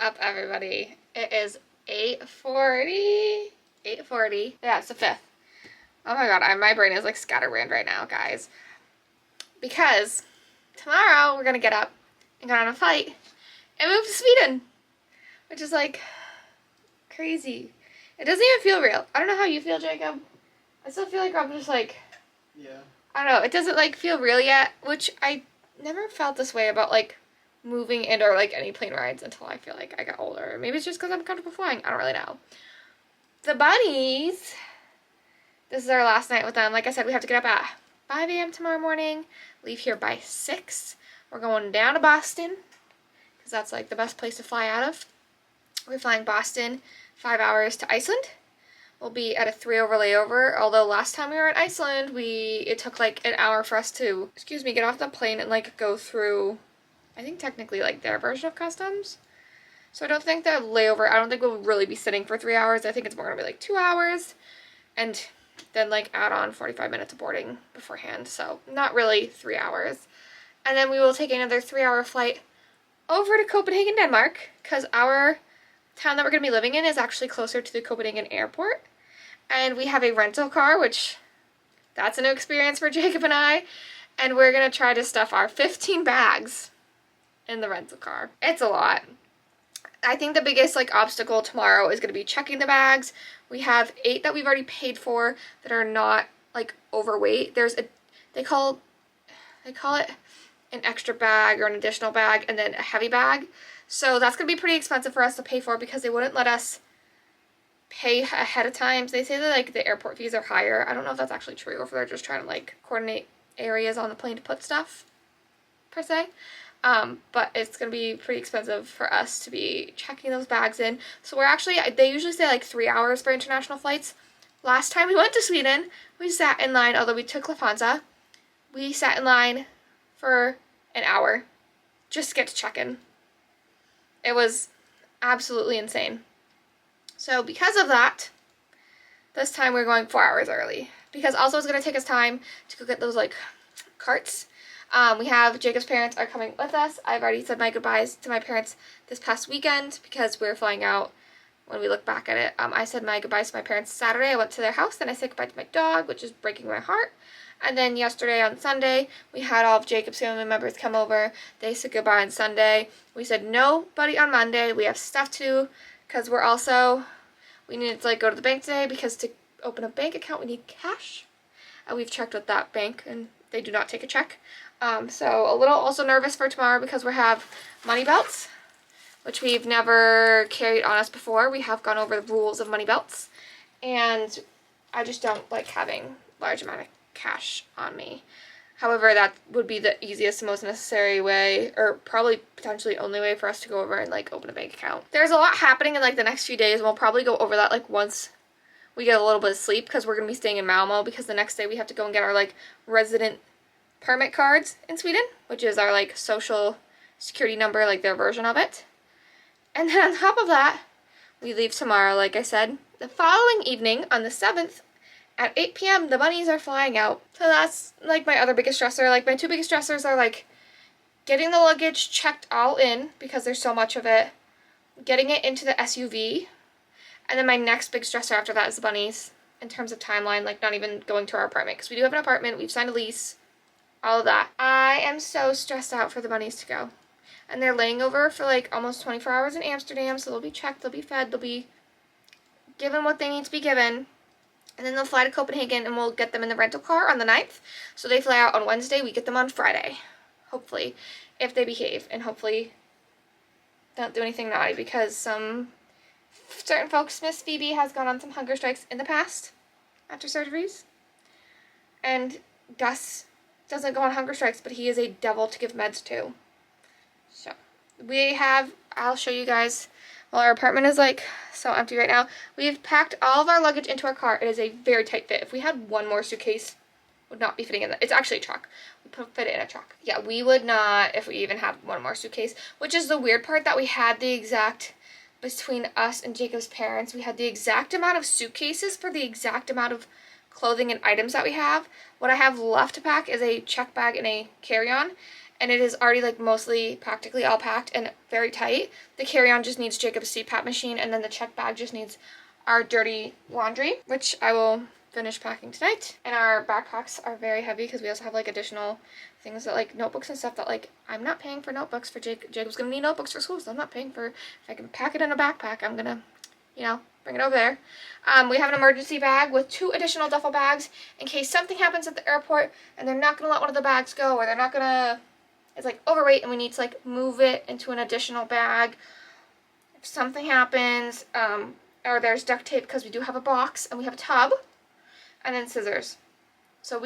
up, everybody? It is 8:40. 8:40. Yeah, it's the 5th. Oh my god, my brain is like scatterbrained right now, guys. Because tomorrow we're gonna get up and go on a flight and move to Sweden. Which is like crazy. It doesn't even feel real. I don't know how you feel, Jacob. I still feel like I'm just like... Yeah. I don't know. It doesn't like feel real yet, which I never felt this way about like moving in or like any plane rides until I feel like I got older. Maybe it's just because I'm comfortable flying. I don't really know. The bunnies. This is our last night with them. Like I said, we have to get up at 5 a.m. tomorrow morning. Leave here by 6. We're going down to Boston because that's like the best place to fly out of. We're flying Boston 5 hours to Iceland. We'll be at a 3-hour layover, although last time we were in Iceland, it took like an hour for us to, get off the plane and like go through, I think technically like their version of customs. So I don't think we'll really be sitting for 3 hours. I think it's more gonna be like 2 hours, and then like add on 45 minutes of boarding beforehand. So not really 3 hours. And then we will take another 3-hour flight over to Copenhagen, Denmark, because our town that we're going to be living in is actually closer to the Copenhagen airport. And we have a rental car, which that's a new experience for Jacob and I. And we're going to try to stuff our 15 bags in the rental car. It's a lot. I think the biggest like obstacle tomorrow is going to be checking the bags. We have 8 that we've already paid for that are not like overweight. They call it an extra bag or an additional bag and then a heavy bag. So that's going to be pretty expensive for us to pay for because they wouldn't let us pay ahead of time. They say that like the airport fees are higher. I don't know if that's actually true or if they're just trying to like coordinate areas on the plane to put stuff per se. But it's going to be pretty expensive for us to be checking those bags in. So they usually say like 3 hours for international flights. Last time we went to Sweden, we sat in line, although we took Lufthansa, we sat in line for an hour just to get to check in. It was absolutely insane. So because of that, this time we're going 4 hours early. Because also it's going to take us time to go get those like carts. We have Jacob's parents are coming with us. I've already said my goodbyes to my parents this past weekend because we're flying out when we look back at it. I said my goodbyes to my parents Saturday. I went to their house. Then I said goodbye to my dog, which is breaking my heart. And then yesterday on Sunday, we had all of Jacob's family members come over. They said goodbye on Sunday. We said nobody on Monday. We have stuff to do because we needed to like go to the bank today because to open a bank account we need cash. We've checked with that bank and they do not take a check. So a little also nervous for tomorrow because we have money belts, which we've never carried on us before. We have gone over the rules of money belts, and I just don't like having large amount of cash on me. However, that would be the easiest and most necessary way, or probably potentially only way for us to go over and like open a bank account. There's a lot happening in like the next few days, and we'll probably go over that like once we get a little bit of sleep because we're going to be staying in Malmo because the next day we have to go and get our like resident permit cards in Sweden, which is our like social security number, like their version of it. And then on top of that, we leave tomorrow, like I said. The following evening on the 7th, at 8 p.m., the bunnies are flying out. So that's, like, my other biggest stressor. Like, my 2 biggest stressors are, like, getting the luggage checked all in, because there's so much of it, getting it into the SUV, and then my next big stressor after that is the bunnies, in terms of timeline, like, not even going to our apartment. Because we do have an apartment, we've signed a lease, all of that. I am so stressed out for the bunnies to go. And they're laying over for, like, almost 24 hours in Amsterdam, so they'll be checked, they'll be fed, they'll be given what they need to be given. And then they'll fly to Copenhagen and we'll get them in the rental car on the 9th. So they fly out on Wednesday, we get them on Friday. Hopefully. If they behave. And hopefully don't do anything naughty because certain folks, Miss Phoebe has gone on some hunger strikes in the past after surgeries. And Gus doesn't go on hunger strikes, but he is a devil to give meds to. So I'll show you guys. Well, our apartment is like so empty right now. We've packed all of our luggage into our car. It is a very tight fit. If we had one more suitcase, would not be fitting in that. It's actually a truck. We fit it in a truck. Yeah, we would not if we even had one more suitcase, which is the weird part that we had between us and Jacob's parents, we had the exact amount of suitcases for the exact amount of clothing and items that we have. What I have left to pack is a check bag and a carry-on. and it is already like mostly practically all packed and very tight. The carry-on just needs Jacob's CPAP machine, and then the check bag just needs our dirty laundry, which I will finish packing tonight. And our backpacks are very heavy because we also have like additional things that like notebooks and stuff that like I'm not paying for notebooks for Jacob's gonna need notebooks for school, so I'm not paying for, if I can pack it in a backpack, I'm gonna, you know, bring it over there. We have an emergency bag with 2 additional duffel bags in case something happens at the airport and they're not gonna let one of the bags go, or they're not gonna, it's like overweight and we need to like move it into an additional bag. If something happens, or there's duct tape because we do have a box and we have a tub, and then scissors. So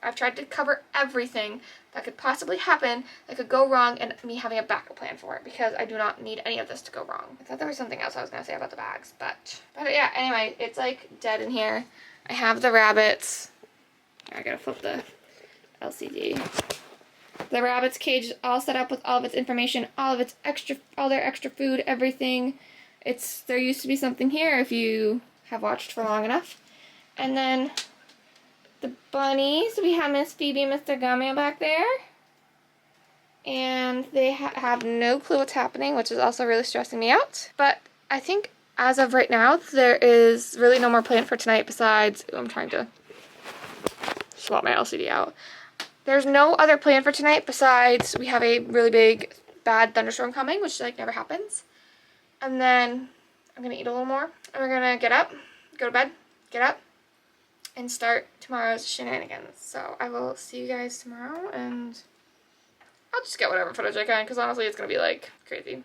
I've tried to cover everything that could possibly happen that could go wrong, and me having a backup plan for it because I do not need any of this to go wrong. I thought there was something else I was going to say about the bags, but yeah, anyway, it's like dead in here. I have the rabbits. I gotta flip the LCD. The rabbits cage all set up with all of its information, all their extra food, everything. There used to be something here if you have watched for long enough. And then the bunnies, we have Miss Phoebe and Mr. Gummy back there. And they have no clue what's happening, which is also really stressing me out. But I think as of right now, there is really no more plan for tonight besides, I'm trying to swap my LCD out. There's no other plan for tonight besides we have a really big, bad thunderstorm coming, which like never happens. And then I'm going to eat a little more. And we're going to get up, go to bed, get up, and start tomorrow's shenanigans. So I will see you guys tomorrow, and I'll just get whatever footage I can, because honestly it's going to be like crazy.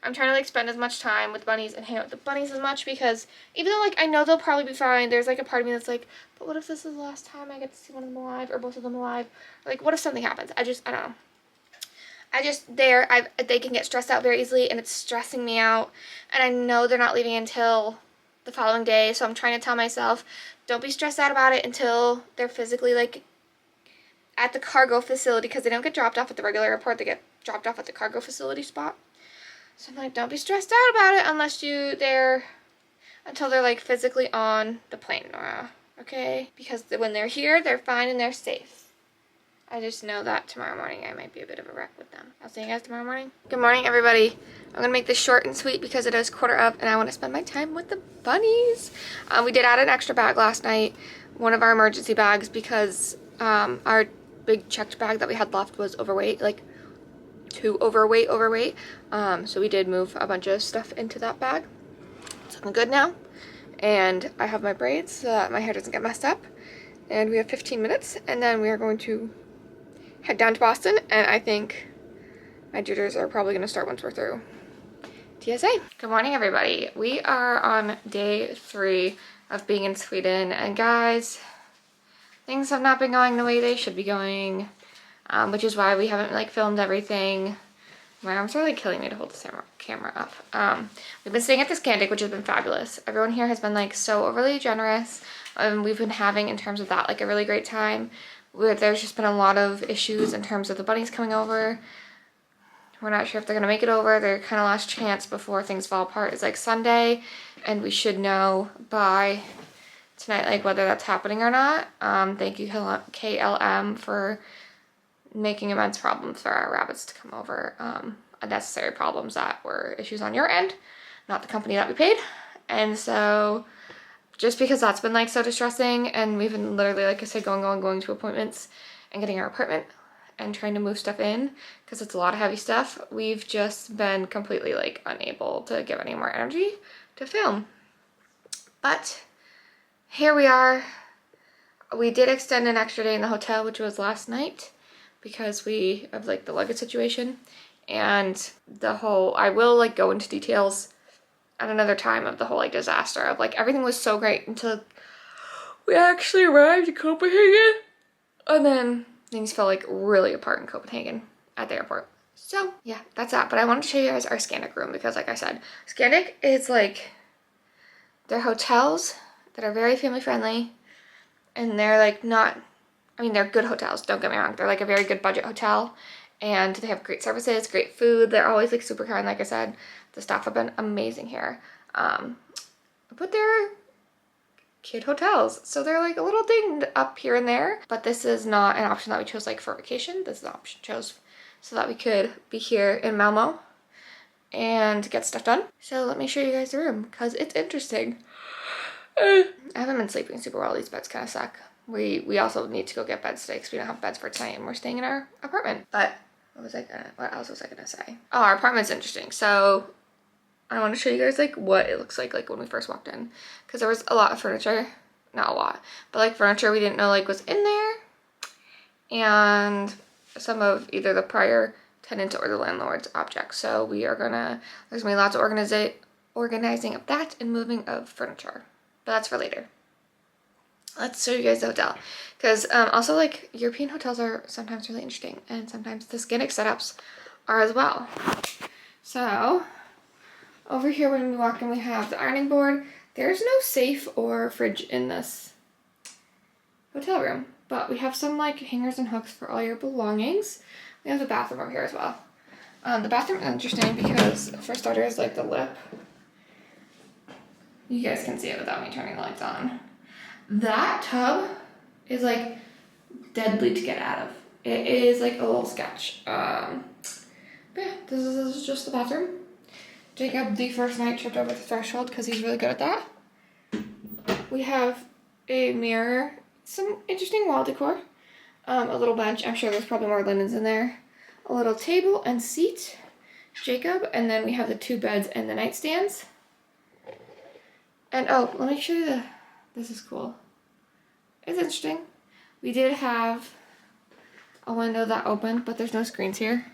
I'm trying to like spend as much time with bunnies and hang out with the bunnies as much, because even though like I know they'll probably be fine, there's like a part of me that's like, but what if this is the last time I get to see one of them alive, or both of them alive? Or, like, what if something happens? I don't know. They can get stressed out very easily, and it's stressing me out. And I know they're not leaving until the following day, so I'm trying to tell myself, don't be stressed out about it until they're physically, like, at the cargo facility, because they don't get dropped off at the regular airport, they get dropped off at the cargo facility spot. So I'm like, don't be stressed out about it until they're, like, physically on the plane, Nora, okay? Because when they're here, they're fine and they're safe. I just know that tomorrow morning I might be a bit of a wreck with them. I'll see you guys tomorrow morning. Good morning, everybody. I'm going to make this short and sweet because it is 1:15 and I want to spend my time with the bunnies. We did add an extra bag last night, one of our emergency bags, because our big checked bag that we had left was overweight, like too overweight. So we did move a bunch of stuff into that bag. It's looking good now. And I have my braids so that my hair doesn't get messed up. And we have 15 minutes and then we are going to head down to Boston, and I think my jitters are probably going to start once we're through TSA. Good morning, everybody. We are on day 3 of being in Sweden, and guys, things have not been going the way they should be going, which is why we haven't like filmed everything. My arms are like killing me to hold the camera up. We've been staying at the Scandic, which has been fabulous. Everyone here has been like so overly generous. We've been having, in terms of that, like a really great time. There's just been a lot of issues in terms of the bunnies coming over. We're not sure if they're going to make it over. They're kind of last chance before things fall apart. It's like Sunday, and we should know by tonight like whether that's happening or not. Thank you KLM for making immense problems for our rabbits to come over. Unnecessary problems that were issues on your end, not the company that we paid. And so just because that's been like so distressing, and we've been literally, like I said, going to appointments and getting our apartment and trying to move stuff in because it's a lot of heavy stuff, we've just been completely like unable to give any more energy to film. But here we are. We did extend an extra day in the hotel, which was last night, because of like the luggage situation and I will like go into details at another time of the whole like disaster of like everything was so great until we actually arrived in Copenhagen, and then things fell like really apart in Copenhagen at the airport. So yeah, that's that. But I wanted to show you guys our Scandic room because, like I said, Scandic is like, they're hotels that are very family friendly, and they're like they're good hotels, don't get me wrong. They're like a very good budget hotel, and they have great services, great food. They're always like super kind. Like I said, the staff have been amazing here. But they're kid hotels, so they're like a little dinged up here and there. But this is not an option that we chose like for vacation. This is an option we chose so that we could be here in Malmo and get stuff done. So let me show you guys the room because it's interesting. I haven't been sleeping super well. These beds kind of suck. We also need to go get beds today because we don't have beds for tonight and we're staying in our apartment. But what else was I gonna say? Oh, our apartment's interesting. So I want to show you guys like what it looks like when we first walked in, because there was a lot of furniture. Not a lot, but like furniture we didn't know like was in there, and some of either the prior tenant or the landlord's objects. So there's gonna be lots of organizing of that and moving of furniture, but that's for later. Let's show you guys the hotel, because also like European hotels are sometimes really interesting, and sometimes the Skinnick setups are as well. So over here when we walk in, we have the ironing board. There's no safe or fridge in this hotel room, but we have some like hangers and hooks for all your belongings. We have the bathroom over here as well. The bathroom is interesting because for starters, like the lip, you guys can see it without me turning the lights on. That tub is like deadly to get out of. It is like a little sketch. But yeah, this is just the bathroom. Jacob, the first night, tripped over the threshold because he's really good at that. We have a mirror, some interesting wall decor, a little bench. I'm sure there's probably more linens in there. A little table and seat, Jacob, and then we have the 2 beds and the nightstands. And oh, let me show you this is cool. It's interesting. We did have a window that opened, but there's no screens here.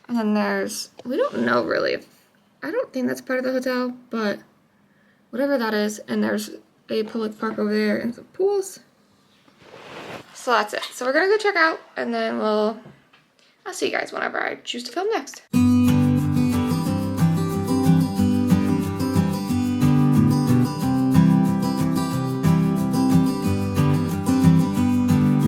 And then we don't know really if, I don't think that's part of the hotel, but whatever that is. And there's a public park over there and some pools. So that's it. So we're gonna go check out, and then I'll see you guys whenever I choose to film next.